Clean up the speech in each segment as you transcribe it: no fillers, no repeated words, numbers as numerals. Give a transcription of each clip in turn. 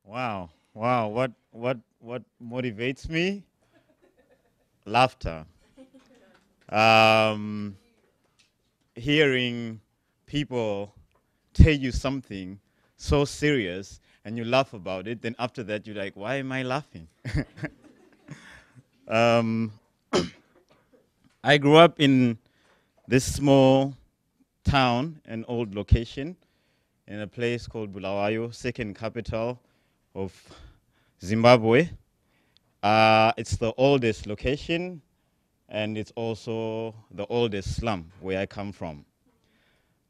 Wow, wow, what motivates me? Laughter. Um, Hearing people tell you something so serious and you laugh about it, then after that you're like, why am I laughing? um, I grew up in this small town, an old location, in a place called Bulawayo, second capital of Zimbabwe. It's the oldest location, and it's also the oldest slum where I come from.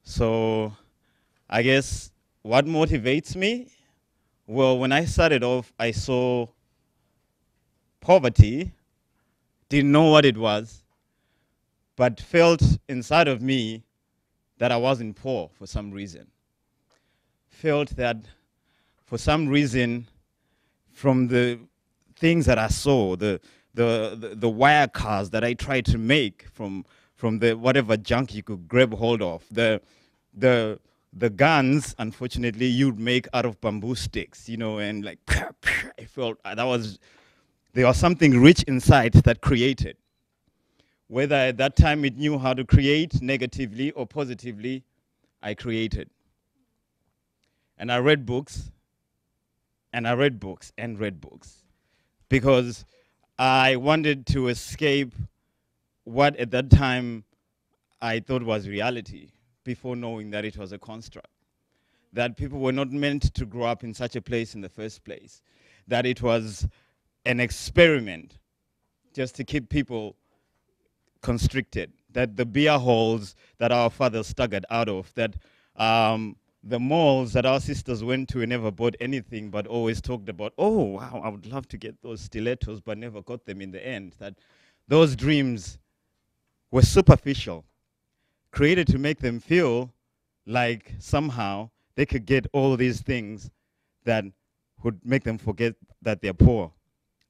So I guess what motivates me? Well, when I started off, I saw poverty, didn't know what it was, but felt inside of me that I wasn't poor for some reason. Felt that for some reason, from the things that I saw, the wire cars that I tried to make from the whatever junk you could grab hold of, the guns, unfortunately, you'd make out of bamboo sticks, and like I felt there was something rich inside that created. Whether at that time it knew how to create negatively or positively, I created. And I read books, and I read books, and read books, because I wanted to escape what at that time I thought was reality, before knowing that it was a construct. That people were not meant to grow up in such a place in the first place. That it was an experiment just to keep people constricted. That the beer halls that our fathers staggered out of, that the malls that our sisters went to and never bought anything but always talked about, oh, wow, I would love to get those stilettos but never got them in the end. That those dreams were superficial, created to make them feel like somehow they could get all these things that would make them forget that they're poor.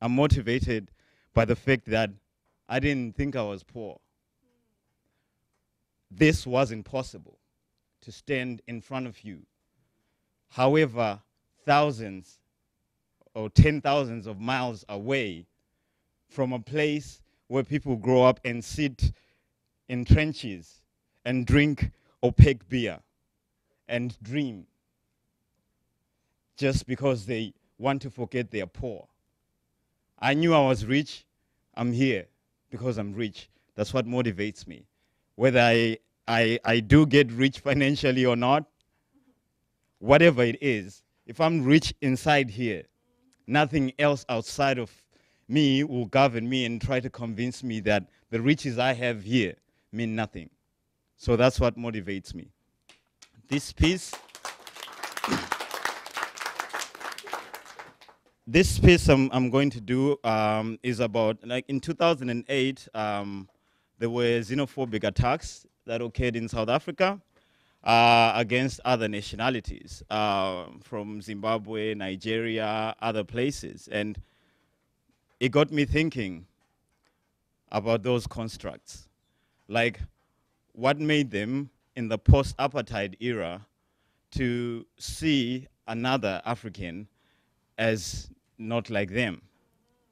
I'm motivated by the fact that I didn't think I was poor. This wasn't possible, to stand in front of you. However, thousands or 10,000s of miles away from a place where people grow up and sit in trenches and drink opaque beer and dream just because they want to forget they're poor. I knew I was rich. I'm here because I'm rich. That's what motivates me. Whether I do get rich financially or not, whatever it is, if I'm rich inside here, nothing else outside of me will govern me and try to convince me that the riches I have here mean nothing. So that's what motivates me. This piece, I'm going to do is about, like in 2008, there were xenophobic attacks that occurred in South Africa against other nationalities from Zimbabwe, Nigeria, other places. And it got me thinking about those constructs. Like, what made them in the post-apartheid era to see another African as not like them?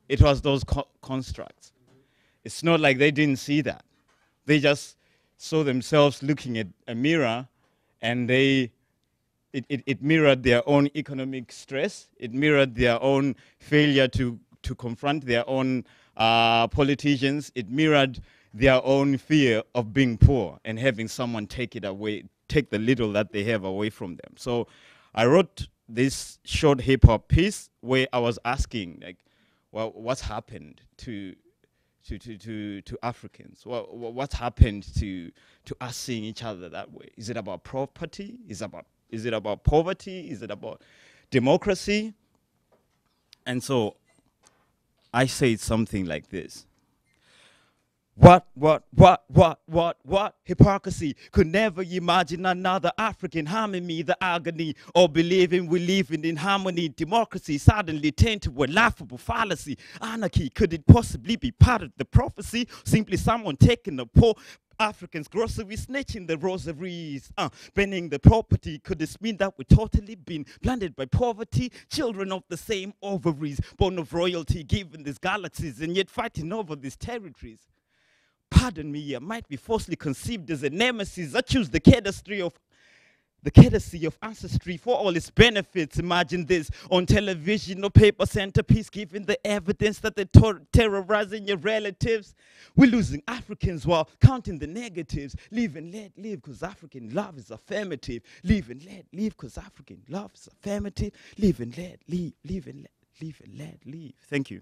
It was those constructs. It's not like they didn't see that. They just saw themselves looking at a mirror, and it mirrored their own economic stress. It mirrored their own failure to confront their own politicians. It mirrored their own fear of being poor and having someone take it away, take the little that they have away from them. So I wrote this short hip hop piece where I was asking, like, well, what's happened to Africans? What's happened to us seeing each other that way? Is it about property? Is it about poverty? Is it about democracy? And so I say something like this. What? Hypocrisy. Could never imagine another African harming me, the agony, or believing we living in harmony. Democracy suddenly turned to a laughable fallacy. Anarchy, could it possibly be part of the prophecy? Simply someone taking a Africans, grocery snatching the rosaries, burning the property. Could this mean that we're totally been blinded by poverty? Children of the same ovaries, born of royalty, given these galaxies, and yet fighting over these territories. Pardon me, I might be falsely conceived as a nemesis. I choose the courtesy of ancestry for all its benefits. Imagine this on television or paper centerpiece, giving the evidence that they're terrorizing your relatives. We're losing Africans while counting the negatives. Live and let live, because African love is affirmative. Live and let live, because African love is affirmative. Live and let live, live and let live and let live. Thank you.